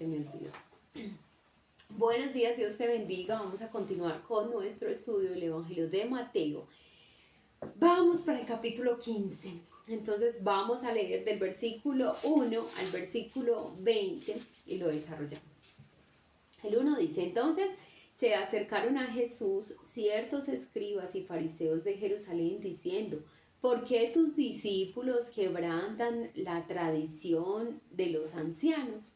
se me olvidó. Buenos días, Dios te bendiga. Vamos a continuar con nuestro estudio del Evangelio de Mateo. Vamos para el capítulo 15. Entonces vamos a leer del versículo 1 al versículo 20 y lo desarrollamos. El 1 dice: entonces se acercaron a Jesús ciertos escribas y fariseos de Jerusalén diciendo: ¿por qué tus discípulos quebrantan la tradición de los ancianos?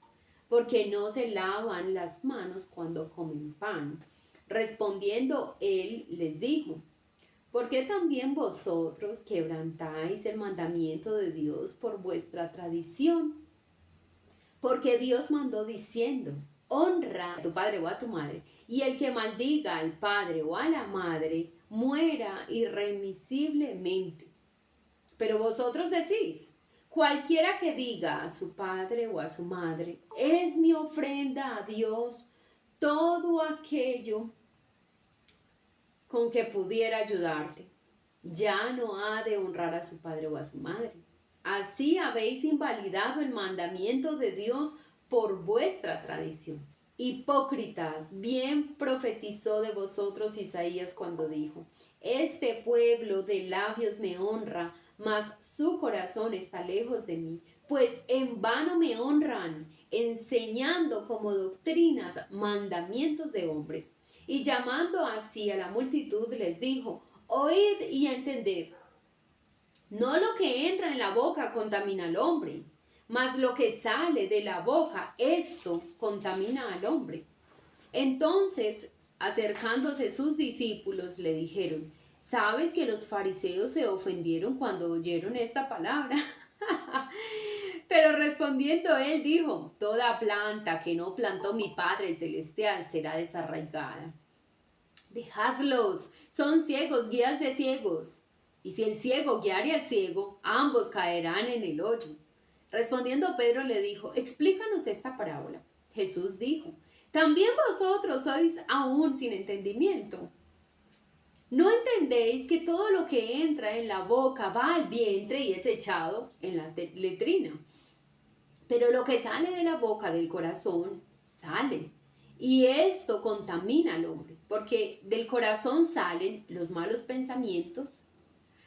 Porque no se lavan las manos cuando comen pan. Respondiendo él les dijo: ¿por qué también vosotros quebrantáis el mandamiento de Dios por vuestra tradición? Porque Dios mandó diciendo: honra a tu padre o a tu madre, y el que maldiga al padre o a la madre muera irremisiblemente. Pero vosotros decís: cualquiera que diga a su padre o a su madre, es mi ofrenda a Dios, todo aquello con que pudiera ayudarte, ya no ha de honrar a su padre o a su madre. Así habéis invalidado el mandamiento de Dios por vuestra tradición. Hipócritas, bien profetizó de vosotros Isaías cuando dijo: este pueblo de labios me honra, mas su corazón está lejos de mí, pues en vano me honran, enseñando como doctrinas mandamientos de hombres. Y llamando así a la multitud les dijo: oíd y entended. No lo que entra en la boca contamina al hombre, mas lo que sale de la boca, esto contamina al hombre. Entonces, acercándose sus discípulos, le dijeron: ¿sabes que los fariseos se ofendieron cuando oyeron esta palabra? Pero respondiendo él dijo: toda planta que no plantó mi Padre Celestial será desarraigada. Dejadlos, son ciegos, guías de ciegos. Y si el ciego guiare al ciego, ambos caerán en el hoyo. Respondiendo Pedro le dijo: explícanos esta parábola. Jesús dijo: ¿también vosotros sois aún sin entendimiento? ¿No entendéis que todo lo que entra en la boca va al vientre y es echado en la letrina? Pero lo que sale de la boca, del corazón, sale. Y esto contamina al hombre, porque del corazón salen los malos pensamientos,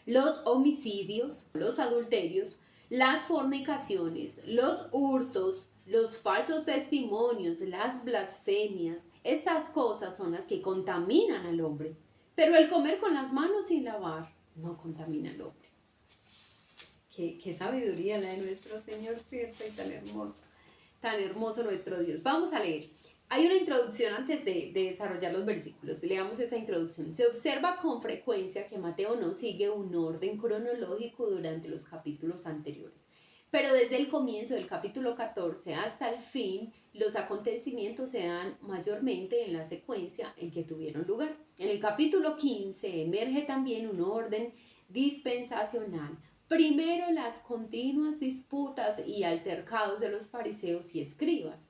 los homicidios, los adulterios, las fornicaciones, los hurtos, los falsos testimonios, las blasfemias. Estas cosas son las que contaminan al hombre. Pero el comer con las manos sin lavar no contamina al hombre. Qué sabiduría la de nuestro Señor, ¿cierto? Y tan hermoso nuestro Dios. Vamos a leer. Hay una introducción antes de desarrollar los versículos. Leamos esa introducción. Se observa con frecuencia que Mateo no sigue un orden cronológico durante los capítulos anteriores. Pero desde el comienzo del capítulo 14 hasta el fin, los acontecimientos se dan mayormente en la secuencia en que tuvieron lugar. En el capítulo 15 emerge también un orden dispensacional. Primero, las continuas disputas y altercados de los fariseos y escribas.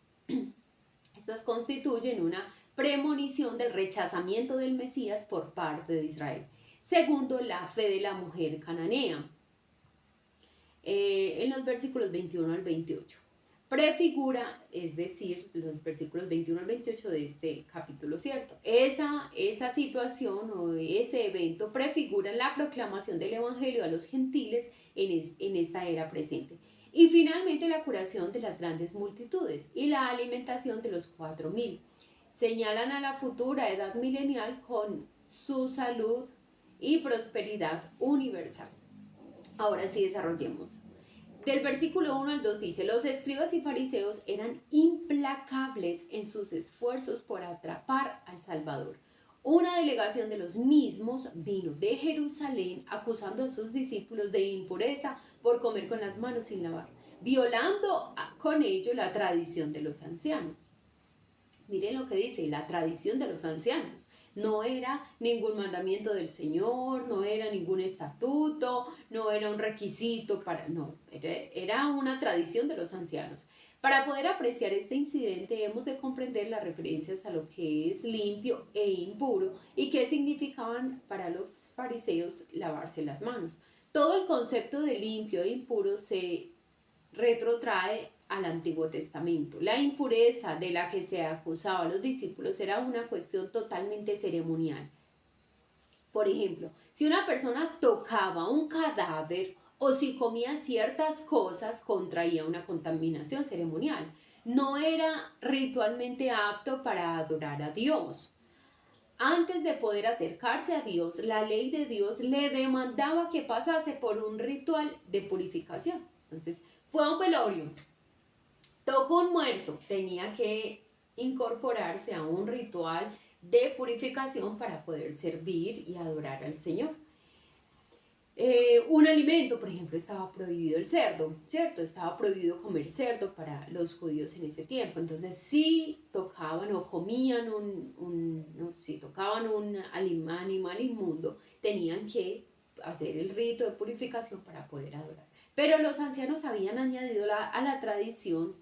Estas constituyen una premonición del rechazamiento del Mesías por parte de Israel. Segundo, la fe de la mujer cananea, en los versículos 21 al 28. Prefigura, es decir, los versículos 21 al 28 de este capítulo, ¿cierto? Esa situación o ese evento prefigura la proclamación del Evangelio a los gentiles en esta era presente. Y finalmente la curación de las grandes multitudes y la alimentación de los 4,000. Señalan a la futura edad milenial con su salud y prosperidad universal. Ahora sí desarrollemos. Del versículo 1 al 2 dice: los escribas y fariseos eran implacables en sus esfuerzos por atrapar al Salvador. Una delegación de los mismos vino de Jerusalén acusando a sus discípulos de impureza por comer con las manos sin lavar, violando con ello la tradición de los ancianos. Miren lo que dice, la tradición de los ancianos. No era ningún mandamiento del Señor, no era ningún estatuto, no era un requisito era una tradición de los ancianos. Para poder apreciar este incidente hemos de comprender las referencias a lo que es limpio e impuro y qué significaban para los fariseos lavarse las manos. Todo el concepto de limpio e impuro se retrotrae al Antiguo Testamento. La impureza de la que se acusaba a los discípulos era una cuestión totalmente ceremonial. Por ejemplo, si una persona tocaba un cadáver o si comía ciertas cosas, contraía una contaminación ceremonial. No era ritualmente apto para adorar a Dios. Antes de poder acercarse a Dios, la ley de Dios le demandaba que pasase por un ritual de purificación. Entonces, fue a un velorio, tocó un muerto, tenía que incorporarse a un ritual de purificación para poder servir y adorar al Señor. Un alimento, por ejemplo, estaba prohibido el cerdo, ¿cierto? Estaba prohibido comer cerdo para los judíos en ese tiempo. Entonces, si tocaban o comían si tocaban un animal inmundo, tenían que hacer el rito de purificación para poder adorar. Pero los ancianos habían añadido a la tradición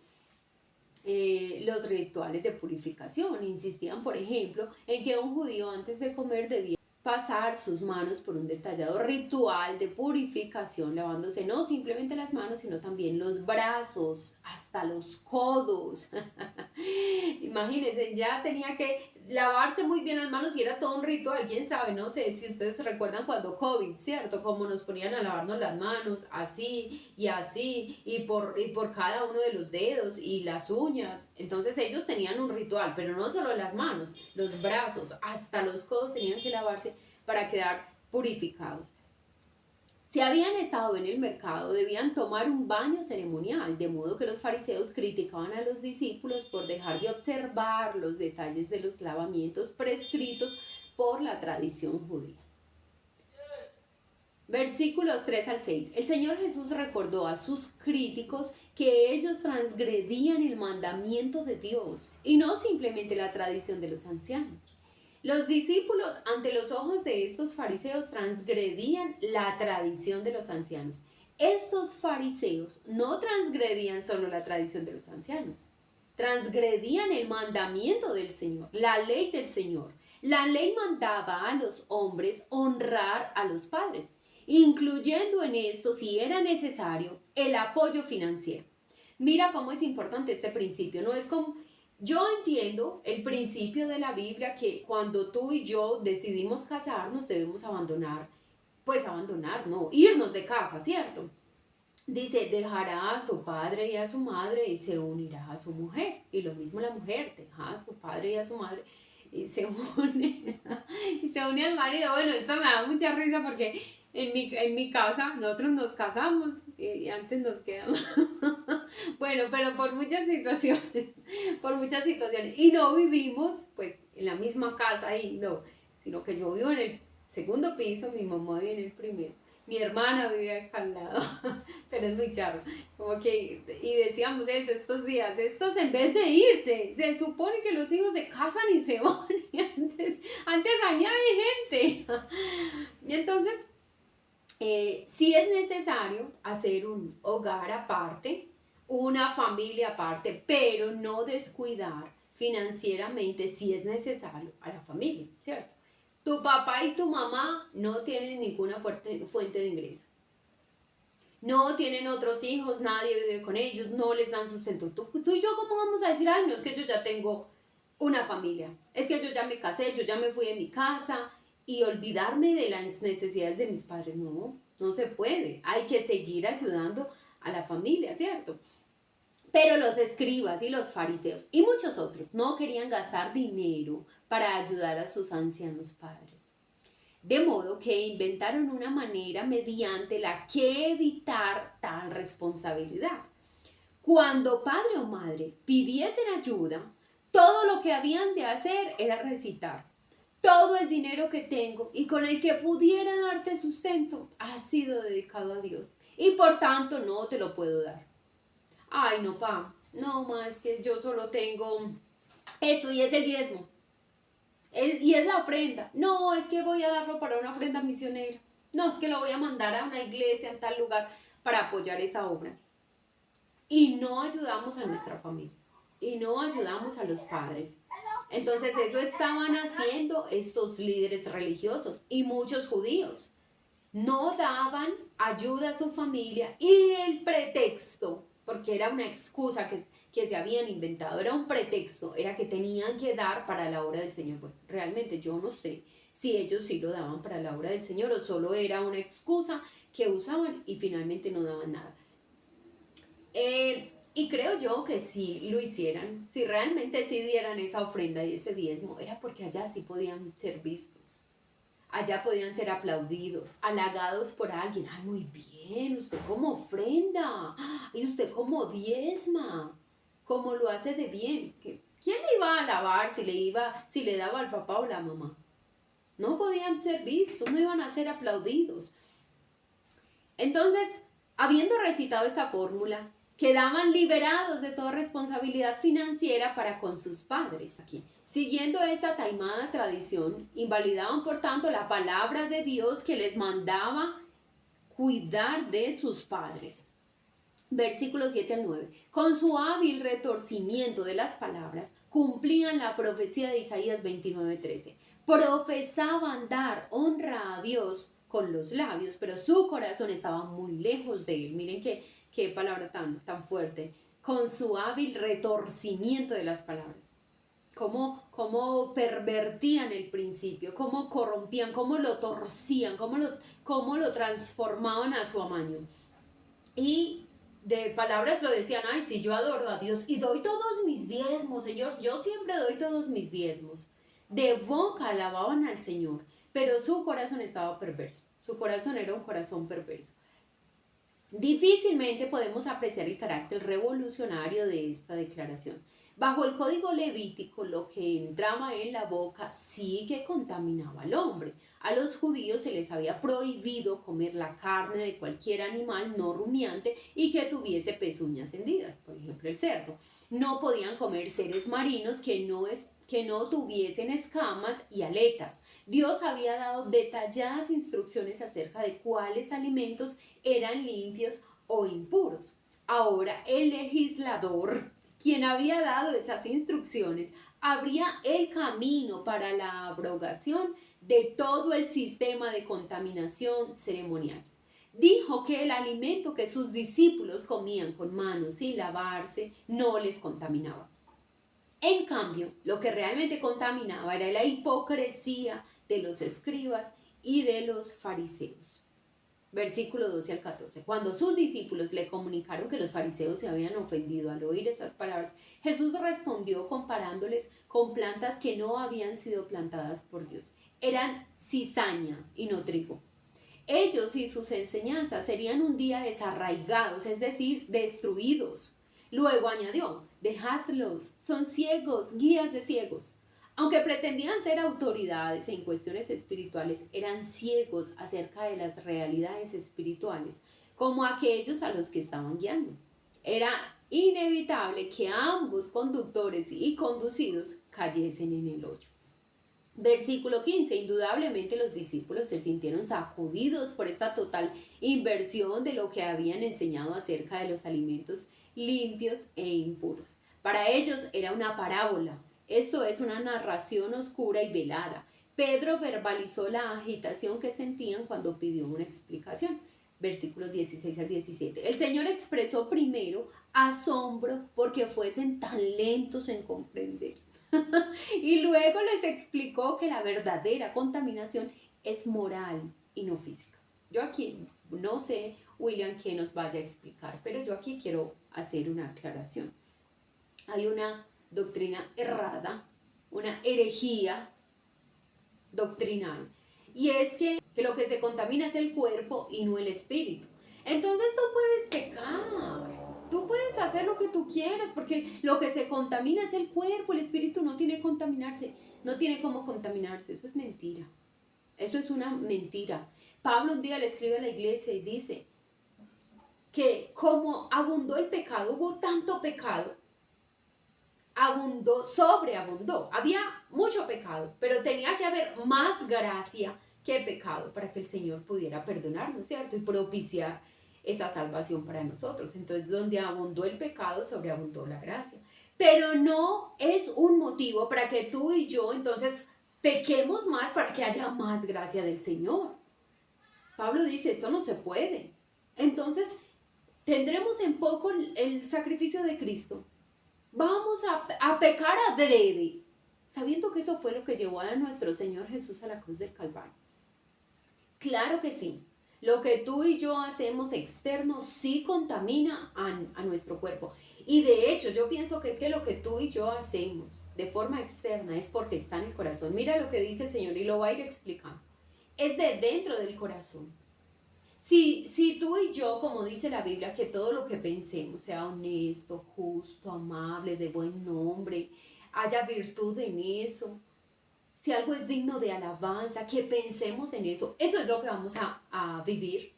los rituales de purificación. Insistían, por ejemplo, en que un judío antes de comer debía pasar sus manos por un detallado ritual de purificación, lavándose no simplemente las manos, sino también los brazos, hasta los codos. Imagínense, ya tenía que lavarse muy bien las manos y era todo un ritual, quién sabe, no sé si ustedes recuerdan cuando COVID, ¿cierto? Como nos ponían a lavarnos las manos, así, y por cada uno de los dedos y las uñas. Entonces ellos tenían un ritual, pero no solo las manos, los brazos, hasta los codos tenían que lavarse para quedar purificados. Si habían estado en el mercado, debían tomar un baño ceremonial, de modo que los fariseos criticaban a los discípulos por dejar de observar los detalles de los lavamientos prescritos por la tradición judía. Versículos 3 al 6. El Señor Jesús recordó a sus críticos que ellos transgredían el mandamiento de Dios y no simplemente la tradición de los ancianos. Los discípulos, ante los ojos de estos fariseos, transgredían la tradición de los ancianos. Estos fariseos no transgredían solo la tradición de los ancianos, transgredían el mandamiento del Señor, la ley del Señor. La ley mandaba a los hombres honrar a los padres, incluyendo en esto, si era necesario, el apoyo financiero. Mira cómo es importante este principio, no es como... Yo entiendo el principio de la Biblia que cuando tú y yo decidimos casarnos debemos irnos de casa, ¿cierto? Dice, dejará a su padre y a su madre y se unirá a su mujer. Y lo mismo la mujer, deja a su padre y a su madre y se une, y se une al marido. Bueno, esto me da mucha risa porque en mi casa nosotros nos casamos y antes nos quedamos. Bueno, pero por muchas situaciones, y no vivimos pues en la misma casa ahí, no, sino que yo vivo en el segundo piso, mi mamá vive en el primero, mi hermana vive acá al lado, pero es muy charro, como que, y decíamos eso estos días, estos en vez de irse, se supone que los hijos se casan y se van, y antes añade gente, y entonces, sí es necesario hacer un hogar aparte, una familia aparte, pero no descuidar financieramente si es necesario a la familia, ¿cierto? Tu papá y tu mamá no tienen ninguna fuente de ingreso. No tienen otros hijos, nadie vive con ellos, no les dan sustento. Tú y yo, ¿cómo vamos a decir? Ay, no, es que yo ya tengo una familia, es que yo ya me casé, yo ya me fui de mi casa y olvidarme de las necesidades de mis padres. No, no se puede. Hay que seguir ayudando a la familia, ¿cierto? Pero los escribas y los fariseos y muchos otros no querían gastar dinero para ayudar a sus ancianos padres. De modo que inventaron una manera mediante la que evitar tal responsabilidad. Cuando padre o madre pidiesen ayuda, todo lo que habían de hacer era recitar: todo el dinero que tengo y con el que pudiera darte sustento ha sido dedicado a Dios y por tanto no te lo puedo dar. Ay, no, pa, no, ma, es que yo solo tengo esto y es el diezmo. Y es la ofrenda. No, es que voy a darlo para una ofrenda misionera. No, es que lo voy a mandar a una iglesia en tal lugar para apoyar esa obra. Y no ayudamos a nuestra familia. Y no ayudamos a los padres. Entonces eso estaban haciendo estos líderes religiosos y muchos judíos. No daban ayuda a su familia y el pretexto porque era una excusa que se habían inventado, era un pretexto, era que tenían que dar para la obra del Señor. Bueno, realmente yo no sé si ellos sí lo daban para la obra del Señor o solo era una excusa que usaban y finalmente no daban nada. Y creo yo que si lo hicieran, si realmente sí dieran esa ofrenda y ese diezmo, era porque allá sí podían ser vistos. Allá podían ser aplaudidos, halagados por alguien. Ay, muy bien, usted como ofrenda. Y usted como diezma. Como lo hace de bien. ¿Quién le iba a alabar si le daba al papá o la mamá? No podían ser vistos, no iban a ser aplaudidos. Entonces, habiendo recitado esta fórmula, quedaban liberados de toda responsabilidad financiera para con sus padres. Aquí, siguiendo esta taimada tradición, invalidaban por tanto la palabra de Dios que les mandaba cuidar de sus padres. Versículos 7 al 9. Con su hábil retorcimiento de las palabras, cumplían la profecía de Isaías 29:13. Profesaban dar honra a Dios con los labios, pero su corazón estaba muy lejos de él. Miren qué palabra tan fuerte. Con su hábil retorcimiento de las palabras. Cómo pervertían el principio, cómo corrompían, cómo lo torcían, cómo lo transformaban a su amaño. Y de palabras lo decían, ay, sí, yo adoro a Dios y doy todos mis diezmos, Señor, yo siempre doy todos mis diezmos. De boca alababan al Señor, pero su corazón estaba perverso, su corazón era un corazón perverso. Difícilmente podemos apreciar el carácter revolucionario de esta declaración. Bajo el código levítico, lo que entraba en la boca sí que contaminaba al hombre. A los judíos se les había prohibido comer la carne de cualquier animal no rumiante y que tuviese pezuñas hendidas, por ejemplo el cerdo. No podían comer seres marinos que no tuviesen escamas y aletas. Dios había dado detalladas instrucciones acerca de cuáles alimentos eran limpios o impuros. Ahora el legislador, quien había dado esas instrucciones, abría el camino para la abrogación de todo el sistema de contaminación ceremonial. Dijo que el alimento que sus discípulos comían con manos sin lavarse no les contaminaba. En cambio, lo que realmente contaminaba era la hipocresía de los escribas y de los fariseos. Versículo 12 al 14. Cuando sus discípulos le comunicaron que los fariseos se habían ofendido al oír estas palabras, Jesús respondió comparándoles con plantas que no habían sido plantadas por Dios. Eran cizaña y no trigo. Ellos y sus enseñanzas serían un día desarraigados, es decir, destruidos. Luego añadió, dejadlos, son ciegos, guías de ciegos. Aunque pretendían ser autoridades en cuestiones espirituales, eran ciegos acerca de las realidades espirituales, como aquellos a los que estaban guiando. Era inevitable que ambos conductores y conducidos cayesen en el hoyo. Versículo 15. Indudablemente los discípulos se sintieron sacudidos por esta total inversión de lo que habían enseñado acerca de los alimentos limpios e impuros. Para ellos era una parábola. Esto es una narración oscura y velada. Pedro verbalizó la agitación que sentían cuando pidió una explicación. Versículos 16 al 17. El Señor expresó primero asombro porque fuesen tan lentos en comprender. Y luego les explicó que la verdadera contaminación es moral y no física. Yo aquí no sé, William, qué nos vaya a explicar, pero yo aquí quiero hacer una aclaración. Hay una doctrina errada, una herejía doctrinal, y es que lo que se contamina es el cuerpo y no el espíritu. Entonces tú puedes pecar, tú puedes hacer lo que tú quieras, porque lo que se contamina es el cuerpo, el espíritu no tiene que contaminarse, no tiene cómo contaminarse. Eso es mentira, eso es una mentira. Pablo un día le escribe a la iglesia y dice que como abundó el pecado, hubo tanto pecado, sobreabundó, había mucho pecado, pero tenía que haber más gracia que pecado para que el Señor pudiera perdonarnos, ¿cierto? Y propiciar esa salvación para nosotros. Entonces, donde abundó el pecado, sobreabundó la gracia. Pero no es un motivo para que tú y yo entonces pequemos más para que haya más gracia del Señor. Pablo dice, esto no se puede. Entonces, tendremos en poco el sacrificio de Cristo. Vamos a pecar adrede, sabiendo que eso fue lo que llevó a nuestro Señor Jesús a la cruz del Calvario. Claro que sí. Lo que tú y yo hacemos externo sí contamina a nuestro cuerpo. Y de hecho, yo pienso que es que lo que tú y yo hacemos de forma externa es porque está en el corazón. Mira lo que dice el Señor y lo va a ir explicando. Es de dentro del corazón. Si tú y yo, como dice la Biblia, que todo lo que pensemos sea honesto, justo, amable, de buen nombre, haya virtud en eso, si algo es digno de alabanza, que pensemos en eso. Eso es lo que vamos a vivir.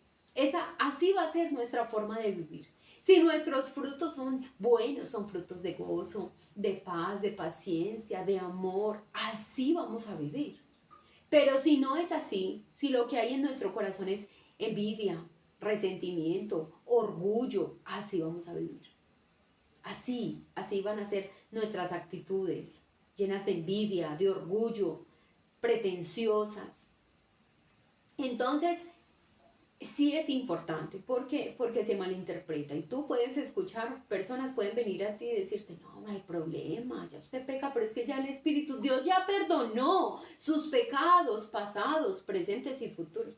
Así va a ser nuestra forma de vivir. Si nuestros frutos son buenos, son frutos de gozo, de paz, de paciencia, de amor, así vamos a vivir. Pero si no es así, si lo que hay en nuestro corazón es envidia, resentimiento, orgullo, así vamos a vivir. Así van a ser nuestras actitudes, llenas de envidia, de orgullo, pretenciosas. Entonces, sí es importante porque se malinterpreta y tú puedes escuchar, personas pueden venir a ti y decirte, no hay problema, ya usted peca, pero es que ya el Espíritu, Dios ya perdonó sus pecados pasados, presentes y futuros.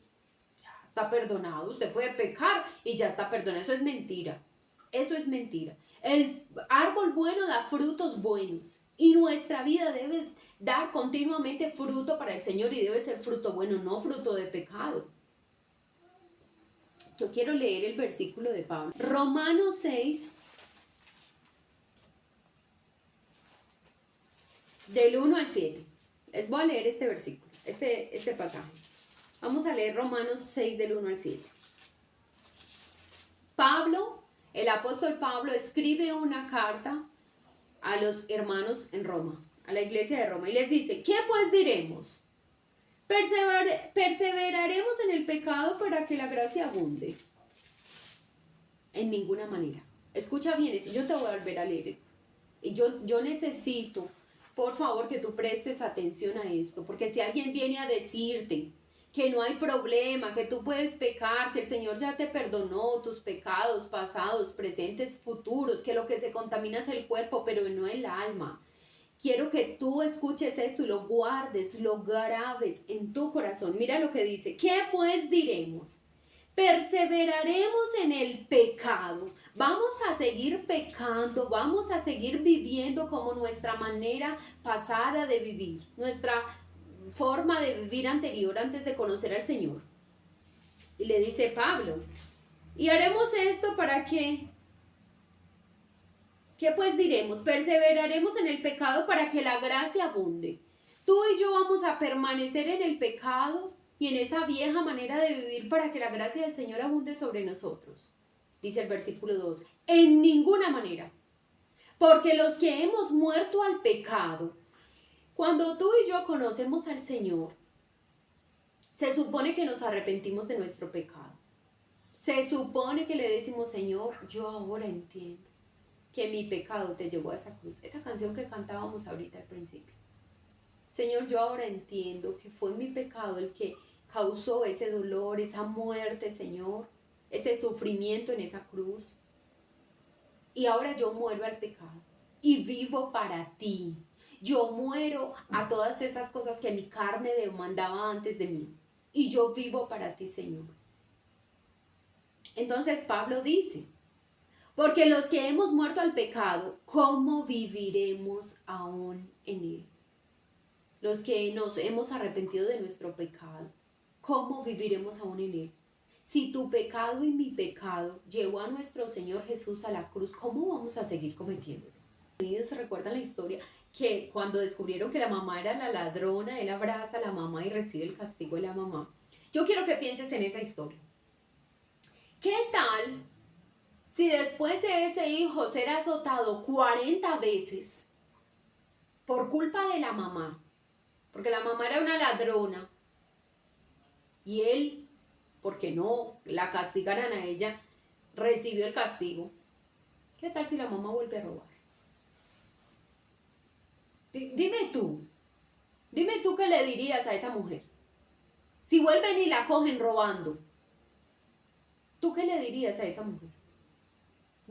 Ya está perdonado, usted puede pecar y ya está perdonado. Eso es mentira. Eso es mentira. El árbol bueno da frutos buenos y nuestra vida debe dar continuamente fruto para el Señor y debe ser fruto bueno, no fruto de pecado. Yo quiero leer el versículo de Pablo. Romanos 6, del 1 al 7. Les voy a leer este versículo, este pasaje. Vamos a leer Romanos 6, del 1 al 7. El apóstol Pablo escribe una carta a los hermanos en Roma, a la iglesia de Roma, y les dice, ¿qué pues diremos? ¿Perseveraremos en el pecado para que la gracia abunde? En ninguna manera. Escucha bien esto, yo te voy a volver a leer esto. Y yo necesito, por favor, que tú prestes atención a esto, porque si alguien viene a decirte que no hay problema, que tú puedes pecar, que el Señor ya te perdonó tus pecados pasados, presentes, futuros, que lo que se contamina es el cuerpo, pero no el alma. Quiero que tú escuches esto y lo guardes, lo grabes en tu corazón. Mira lo que dice. ¿Qué pues diremos? Perseveraremos en el pecado. Vamos a seguir pecando, vamos a seguir viviendo como nuestra manera pasada de vivir, nuestra forma de vivir anterior antes de conocer al Señor. Y le dice Pablo, y haremos esto para que, ¿qué pues diremos? Perseveraremos en el pecado para que la gracia abunde. Tú y yo vamos a permanecer en el pecado y en esa vieja manera de vivir para que la gracia del Señor abunde sobre nosotros. Dice el versículo 2, en ninguna manera. Porque los que hemos muerto al pecado, cuando tú y yo conocemos al Señor, se supone que nos arrepentimos de nuestro pecado. Se supone que le decimos, Señor, yo ahora entiendo que mi pecado te llevó a esa cruz. Esa canción que cantábamos ahorita al principio. Señor, yo ahora entiendo que fue mi pecado el que causó ese dolor, esa muerte, Señor, ese sufrimiento en esa cruz. Y ahora yo muero al pecado y vivo para ti. Yo muero a todas esas cosas que mi carne demandaba antes de mí. Y yo vivo para ti, Señor. Entonces Pablo dice, porque los que hemos muerto al pecado, ¿cómo viviremos aún en él? Los que nos hemos arrepentido de nuestro pecado, ¿cómo viviremos aún en él? Si tu pecado y mi pecado llevó a nuestro Señor Jesús a la cruz, ¿cómo vamos a seguir cometiéndolo? ¿Se recuerdan la historia que cuando descubrieron que la mamá era la ladrona, él abraza a la mamá y recibe el castigo de la mamá? Yo quiero que pienses en esa historia. ¿Qué tal si después de ese hijo ser azotado 40 veces por culpa de la mamá? Porque la mamá era una ladrona y él, porque no la castigaran a ella, recibió el castigo. ¿Qué tal si la mamá vuelve a robar? Dime tú qué le dirías a esa mujer. Si vuelven y la cogen robando, ¿tú qué le dirías a esa mujer?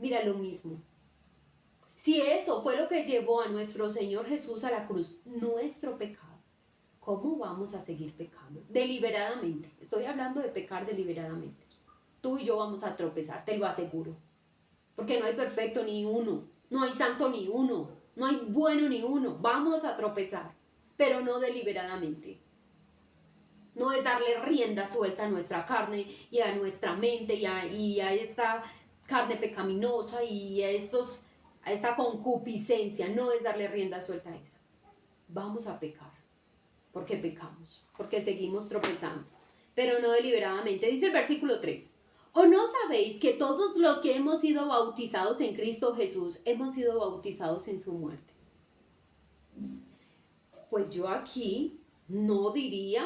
Mira lo mismo. Si eso fue lo que llevó a nuestro Señor Jesús a la cruz, nuestro pecado, ¿cómo vamos a seguir pecando? Deliberadamente. Estoy hablando de pecar deliberadamente. Tú y yo vamos a tropezar, te lo aseguro. Porque no hay perfecto ni uno, no hay santo ni uno, no hay bueno ni uno. Vamos a tropezar, pero no deliberadamente. No es darle rienda suelta a nuestra carne y a nuestra mente y a esta carne pecaminosa y a esta concupiscencia. No es darle rienda suelta a eso. Vamos a pecar, porque pecamos, porque seguimos tropezando, pero no deliberadamente. Dice el versículo 3. ¿O no sabéis que todos los que hemos sido bautizados en Cristo Jesús hemos sido bautizados en su muerte? Pues yo aquí no diría,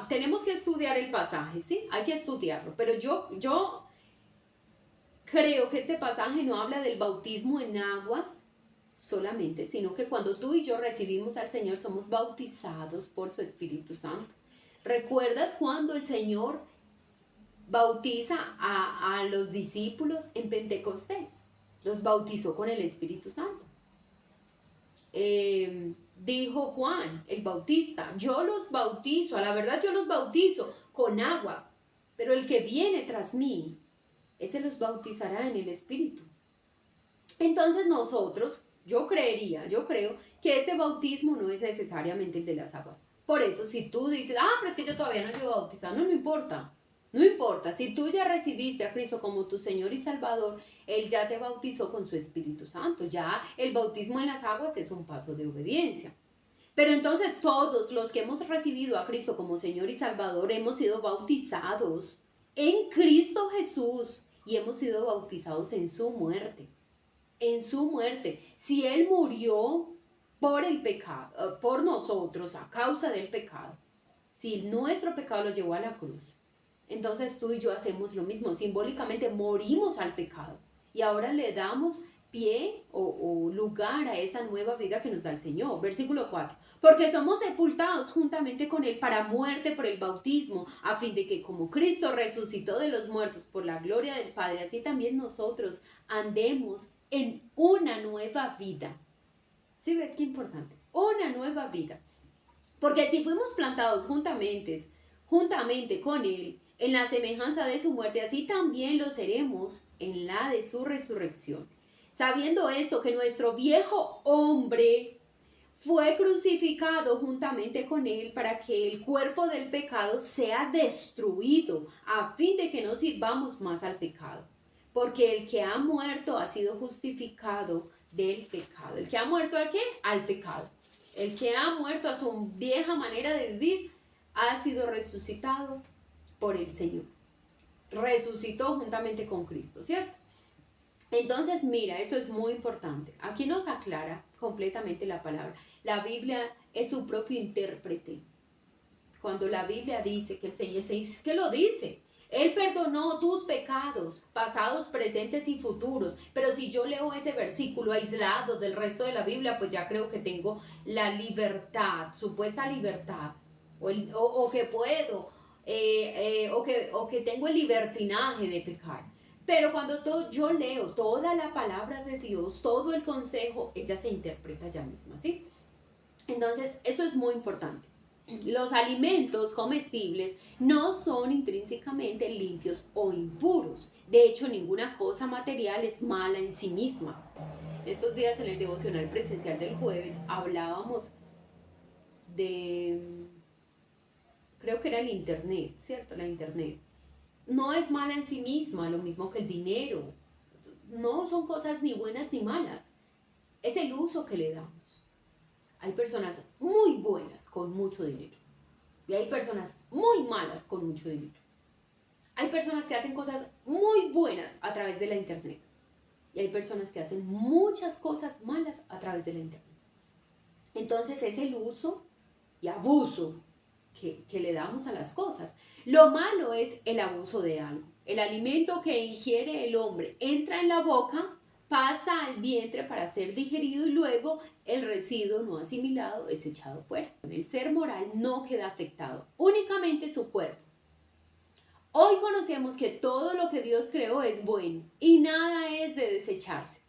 tenemos que estudiar el pasaje, ¿sí? Hay que estudiarlo, pero yo creo que este pasaje no habla del bautismo en aguas solamente, sino que cuando tú y yo recibimos al Señor somos bautizados por su Espíritu Santo. ¿Recuerdas cuando el Señor bautiza a los discípulos en Pentecostés? Los bautizó con el Espíritu Santo. Dijo Juan el Bautista, yo los bautizo, a la verdad yo los bautizo con agua, pero el que viene tras mí, ese los bautizará en el Espíritu. Entonces nosotros, yo creo que este bautismo no es necesariamente el de las aguas. Por eso si tú dices, pero es que yo todavía no he sido bautizado, no importa. No importa, si tú ya recibiste a Cristo como tu Señor y Salvador, Él ya te bautizó con su Espíritu Santo. Ya el bautismo en las aguas es un paso de obediencia. Pero entonces todos los que hemos recibido a Cristo como Señor y Salvador hemos sido bautizados en Cristo Jesús y hemos sido bautizados en su muerte. En su muerte. Si Él murió por el pecado, por nosotros, a causa del pecado, si nuestro pecado lo llevó a la cruz, entonces tú y yo hacemos lo mismo, simbólicamente morimos al pecado y ahora le damos pie o lugar a esa nueva vida que nos da el Señor. Versículo 4. Porque somos sepultados juntamente con Él para muerte por el bautismo, a fin de que como Cristo resucitó de los muertos por la gloria del Padre, así también nosotros andemos en una nueva vida. ¿Sí ves qué importante? Una nueva vida. Porque si fuimos plantados juntamente con Él, en la semejanza de su muerte, así también lo seremos en la de su resurrección. Sabiendo esto, que nuestro viejo hombre fue crucificado juntamente con Él para que el cuerpo del pecado sea destruido, a fin de que no sirvamos más al pecado. Porque el que ha muerto ha sido justificado del pecado. ¿El que ha muerto al qué? Al pecado. El que ha muerto a su vieja manera de vivir ha sido resucitado por el Señor. Resucitó juntamente con Cristo, ¿cierto? Entonces, mira, esto es muy importante. Aquí nos aclara completamente la palabra. La Biblia es su propio intérprete. Cuando la Biblia dice que el Señor, es que lo dice. Él perdonó tus pecados, pasados, presentes y futuros. Pero si yo leo ese versículo aislado del resto de la Biblia, pues ya creo que tengo la libertad, supuesta libertad, o que puedo, o que tengo el libertinaje de pecar. Pero cuando yo leo toda la palabra de Dios, todo el consejo, ella se interpreta ella misma, ¿sí? Entonces, eso es muy importante. Los alimentos comestibles no son intrínsecamente limpios o impuros. De hecho, ninguna cosa material es mala en sí misma. Estos días en el devocional presencial del jueves hablábamos de, creo que era el internet, ¿cierto? La internet. No es mala en sí misma, lo mismo que el dinero. No son cosas ni buenas ni malas. Es el uso que le damos. Hay personas muy buenas con mucho dinero. Y hay personas muy malas con mucho dinero. Hay personas que hacen cosas muy buenas a través de la internet. Y hay personas que hacen muchas cosas malas a través de la internet. Entonces es el uso y abuso que le damos a las cosas. Lo malo es el abuso de algo. El alimento que ingiere el hombre entra en la boca, pasa al vientre para ser digerido y luego el residuo no asimilado es echado fuera. El ser moral no queda afectado, únicamente su cuerpo. Hoy conocemos que todo lo que Dios creó es bueno y nada es de desecharse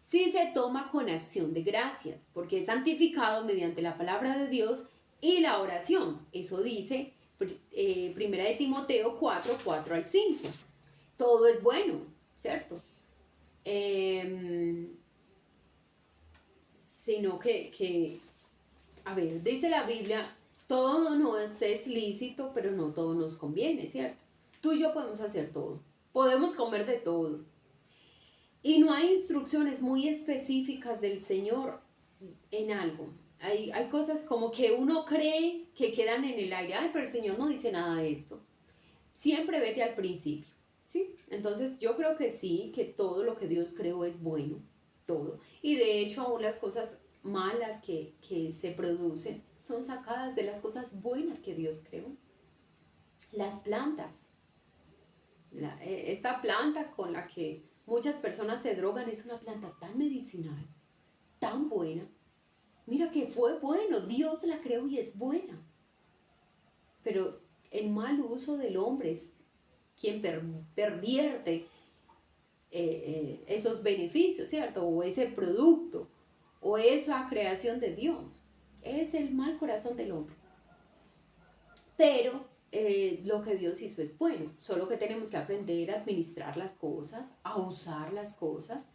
si se toma con acción de gracias, porque es santificado mediante la palabra de Dios y la oración. Eso dice Primera de Timoteo 4, 4 al 5. Todo es bueno, ¿cierto? Sino a ver, dice la Biblia, todo nos es lícito, pero no todo nos conviene, ¿cierto? Tú y yo podemos hacer todo, podemos comer de todo. Y no hay instrucciones muy específicas del Señor en algo. Hay cosas como que uno cree que quedan en el aire. Ay, pero el Señor no dice nada de esto. Siempre vete al principio, ¿sí? Entonces yo creo que sí, que todo lo que Dios creó es bueno, todo. Y de hecho aún las cosas malas que se producen son sacadas de las cosas buenas que Dios creó. Las plantas. Esta planta con la que muchas personas se drogan es una planta tan medicinal, tan buena. Mira que fue bueno, Dios la creó y es buena. Pero el mal uso del hombre es quien pervierte esos beneficios, ¿cierto? O ese producto, o esa creación de Dios. Es el mal corazón del hombre. Pero lo que Dios hizo es bueno, solo que tenemos que aprender a administrar las cosas, a usar las cosas,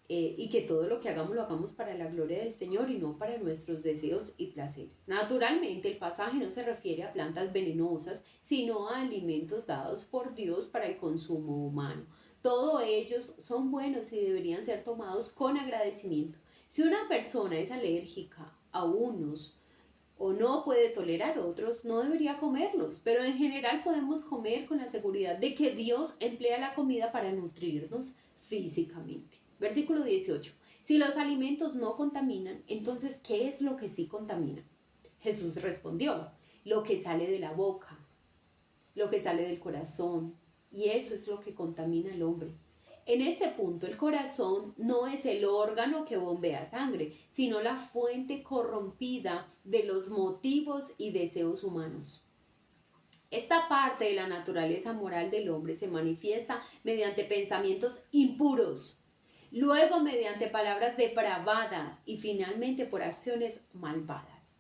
y que todo lo que hagamos lo hagamos para la gloria del Señor y no para nuestros deseos y placeres. Naturalmente, el pasaje no se refiere a plantas venenosas, sino a alimentos dados por Dios para el consumo humano. Todos ellos son buenos y deberían ser tomados con agradecimiento. Si una persona es alérgica a unos o no puede tolerar otros, no debería comerlos, pero en general podemos comer con la seguridad de que Dios emplea la comida para nutrirnos físicamente. Versículo 18. Si los alimentos no contaminan, entonces, ¿qué es lo que sí contamina? Jesús respondió, lo que sale de la boca, lo que sale del corazón, y eso es lo que contamina al hombre. En este punto, el corazón no es el órgano que bombea sangre, sino la fuente corrompida de los motivos y deseos humanos. Esta parte de la naturaleza moral del hombre se manifiesta mediante pensamientos impuros, luego mediante palabras depravadas y finalmente por acciones malvadas.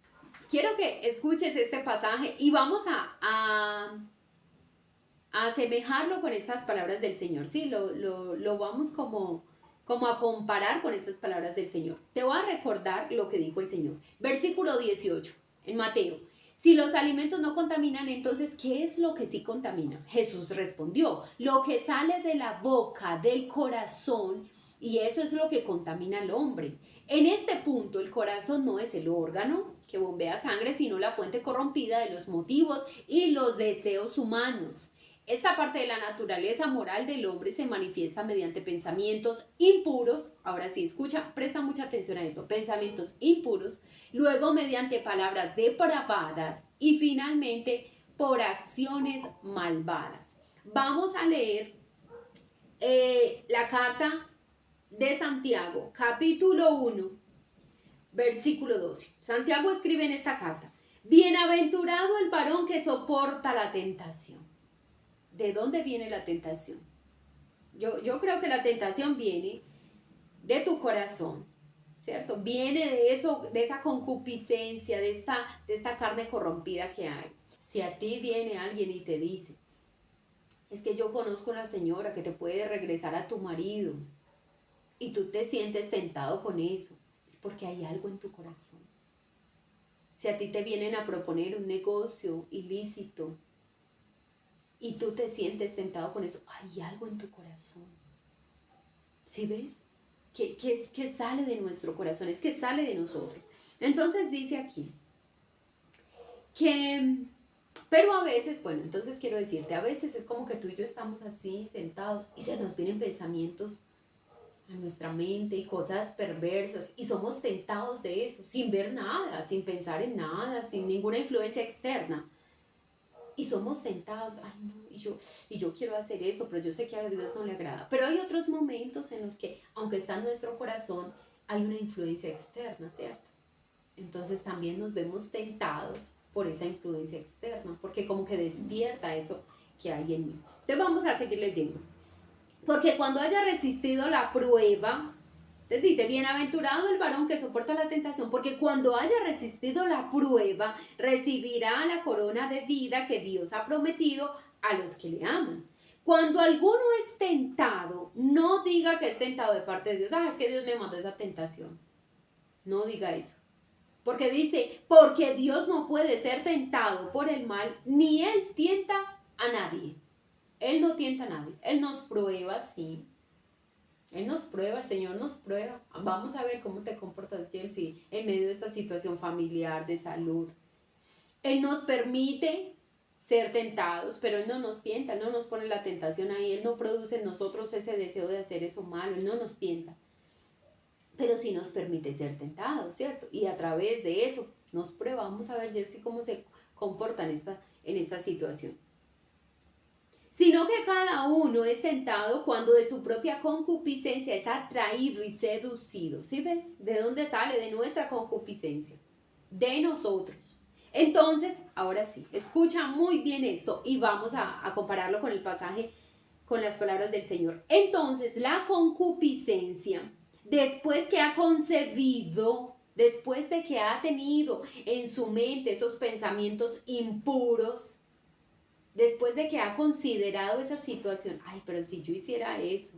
Quiero que escuches este pasaje y vamos a asemejarlo con estas palabras del Señor, ¿sí? Lo vamos como a comparar con estas palabras del Señor. Te voy a recordar lo que dijo el Señor. Versículo 18, en Mateo. Si los alimentos no contaminan, entonces, ¿qué es lo que sí contamina? Jesús respondió, lo que sale de la boca, del corazón, y eso es lo que contamina al hombre. En este punto, el corazón no es el órgano que bombea sangre, sino la fuente corrompida de los motivos y los deseos humanos. Esta parte de la naturaleza moral del hombre se manifiesta mediante pensamientos impuros. Ahora sí, escucha, presta mucha atención a esto. Pensamientos impuros, luego mediante palabras depravadas y finalmente por acciones malvadas. Vamos a leer la carta de Santiago, capítulo 1, versículo 12. Santiago escribe en esta carta, bienaventurado el varón que soporta la tentación. ¿De dónde viene la tentación? Yo creo que la tentación viene de tu corazón, ¿cierto? Viene de eso, de esa concupiscencia, de esta carne corrompida que hay. Si a ti viene alguien y te dice, es que yo conozco una señora que te puede regresar a tu marido y tú te sientes tentado con eso, es porque hay algo en tu corazón. Si a ti te vienen a proponer un negocio ilícito, y tú te sientes tentado con eso, hay algo en tu corazón. ¿Sí ves? Que sale de nuestro corazón, es que sale de nosotros. Entonces dice aquí que, pero a veces, bueno, entonces quiero decirte, a veces es como que tú y yo estamos así sentados y se nos vienen pensamientos a nuestra mente y cosas perversas y somos tentados de eso, sin ver nada, sin pensar en nada, sin ninguna influencia externa. Y somos tentados, ay no, y yo quiero hacer esto, pero yo sé que a Dios no le agrada. Pero hay otros momentos en los que, aunque está en nuestro corazón, hay una influencia externa, ¿cierto? Entonces también nos vemos tentados por esa influencia externa, porque como que despierta eso que hay en mí. Entonces vamos a seguir leyendo. Porque cuando haya resistido la prueba, entonces dice, bienaventurado el varón que soporta la tentación, porque cuando haya resistido la prueba, recibirá la corona de vida que Dios ha prometido a los que le aman. Cuando alguno es tentado, no diga que es tentado de parte de Dios. Es que Dios me mandó esa tentación. No diga eso. Porque dice, porque Dios no puede ser tentado por el mal, ni Él tienta a nadie. Él no tienta a nadie. Él nos prueba, sí. Él nos prueba, el Señor nos prueba. Vamos a ver cómo te comportas, Chelsea, en medio de esta situación familiar, de salud. Él nos permite ser tentados, pero Él no nos tienta, Él no nos pone la tentación ahí, Él no produce en nosotros ese deseo de hacer eso malo, Él no nos tienta. Pero sí nos permite ser tentados, ¿cierto? Y a través de eso nos prueba. Vamos a ver, Chelsea, cómo se comporta en esta situación. Sino que cada uno es tentado cuando de su propia concupiscencia es atraído y seducido. ¿Sí ves? ¿De dónde sale? De nuestra concupiscencia. De nosotros. Entonces, ahora sí, escucha muy bien esto y vamos a compararlo con el pasaje, con las palabras del Señor. Entonces, la concupiscencia, después que ha concebido, después de que ha tenido en su mente esos pensamientos impuros, después de que ha considerado esa situación, ay, pero si yo hiciera eso,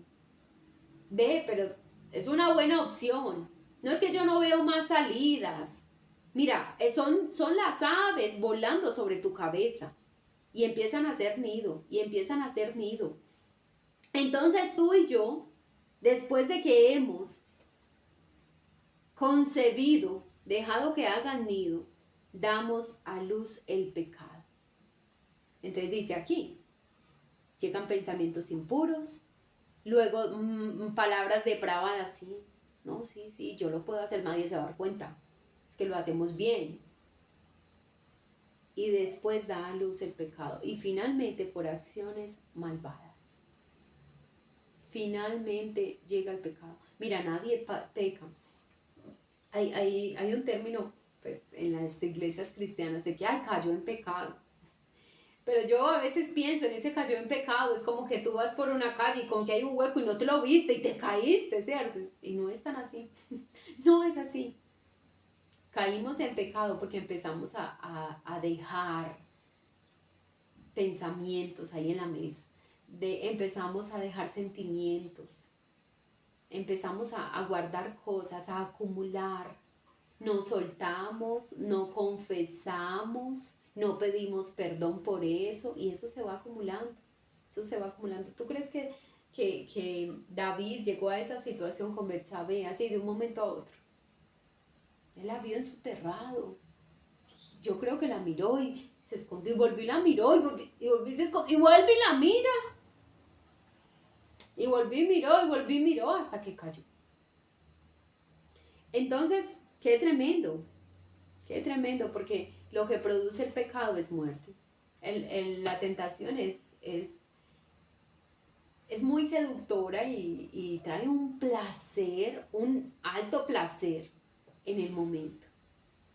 ve, pero es una buena opción. No es que yo no veo más salidas. Mira, son las aves volando sobre tu cabeza y empiezan a hacer nido, y empiezan a hacer nido. Entonces tú y yo, después de que hemos concebido, dejado que hagan nido, damos a luz el pecado. Entonces dice aquí, llegan pensamientos impuros, luego palabras depravadas, sí, no, sí, yo lo puedo hacer, nadie se va a dar cuenta, es que lo hacemos bien. Y después da a luz el pecado, y finalmente por acciones malvadas. Finalmente llega el pecado. Mira, nadie peca. Hay un término pues, en las iglesias cristianas de que, ay, cayó en pecado. Pero yo a veces pienso en ese cayó en pecado, es como que tú vas por una calle y con que hay un hueco y no te lo viste y te caíste, ¿cierto? Y no es tan así, no es así. Caímos en pecado porque empezamos a dejar pensamientos ahí en la mesa, empezamos a dejar sentimientos, empezamos a guardar cosas, a acumular, no soltamos, no confesamos, no pedimos perdón por eso y eso se va acumulando, eso se va acumulando. ¿Tú crees que David llegó a esa situación con Betsabé así de un momento a otro? Él la vio en su terrado. Yo creo que la miró y se escondió y volvió y la miró y vuelve y la mira. Y volvió y miró hasta que cayó. Entonces, qué tremendo porque lo que produce el pecado es muerte. La tentación es muy seductora y trae un placer, un alto placer en el momento.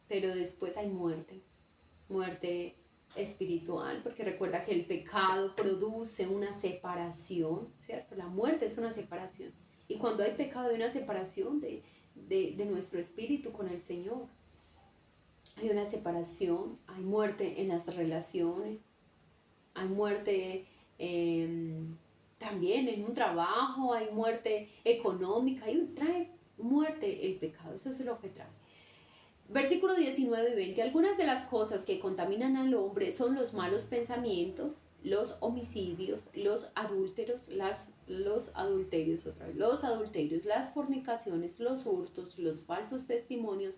Pero después hay muerte espiritual, porque recuerda que el pecado produce una separación, ¿cierto? La muerte es una separación. Y cuando hay pecado hay una separación de nuestro espíritu con el Señor. Hay una separación, hay muerte en las relaciones, hay muerte también en un trabajo, hay muerte económica, trae muerte el pecado, eso es lo que trae. Versículo 19 y 20, algunas de las cosas que contaminan al hombre son los malos pensamientos, los homicidios, los adúlteros, los adulterios, las fornicaciones, los hurtos, los falsos testimonios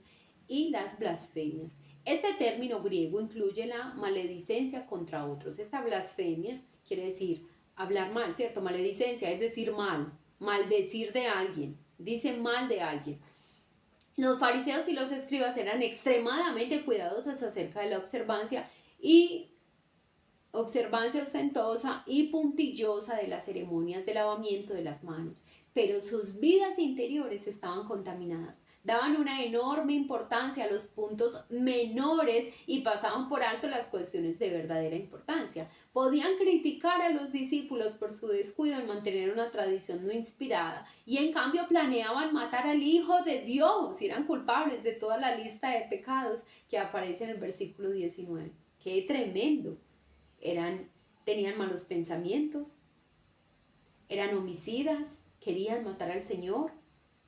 y las blasfemias. Este término griego incluye la maledicencia contra otros. Esta blasfemia quiere decir hablar mal, ¿cierto? Maledicencia es decir mal, maldecir de alguien, dice mal de alguien. Los fariseos y los escribas eran extremadamente cuidadosos acerca de la observancia ostentosa y puntillosa de las ceremonias de lavamiento de las manos, pero sus vidas interiores estaban contaminadas. daban una enorme importancia a los puntos menores y pasaban por alto las cuestiones de verdadera importancia. Podían criticar a los discípulos por su descuido en mantener una tradición no inspirada y en cambio planeaban matar al Hijo de Dios y eran culpables de toda la lista de pecados que aparece en el versículo 19. ¡Qué tremendo! Tenían malos pensamientos, eran homicidas, querían matar al Señor,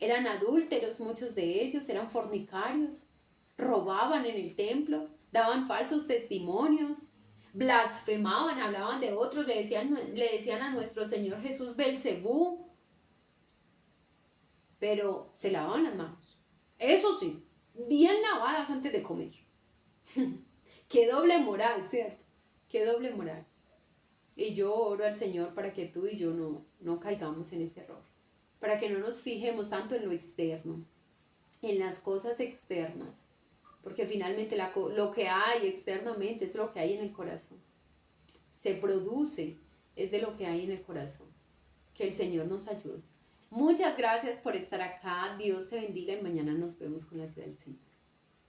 eran adúlteros muchos de ellos, eran fornicarios, robaban en el templo, daban falsos testimonios, blasfemaban, hablaban de otros, le decían a nuestro Señor Jesús Belcebú, pero se lavaban las manos. Eso sí, bien lavadas antes de comer. Qué doble moral, ¿cierto? Qué doble moral. Y yo oro al Señor para que tú y yo no caigamos en ese error, para que no nos fijemos tanto en lo externo, en las cosas externas, porque finalmente lo que hay externamente es lo que hay en el corazón. Se produce, es de lo que hay en el corazón. Que el Señor nos ayude. Muchas gracias por estar acá. Dios te bendiga y mañana nos vemos con la ayuda del Señor.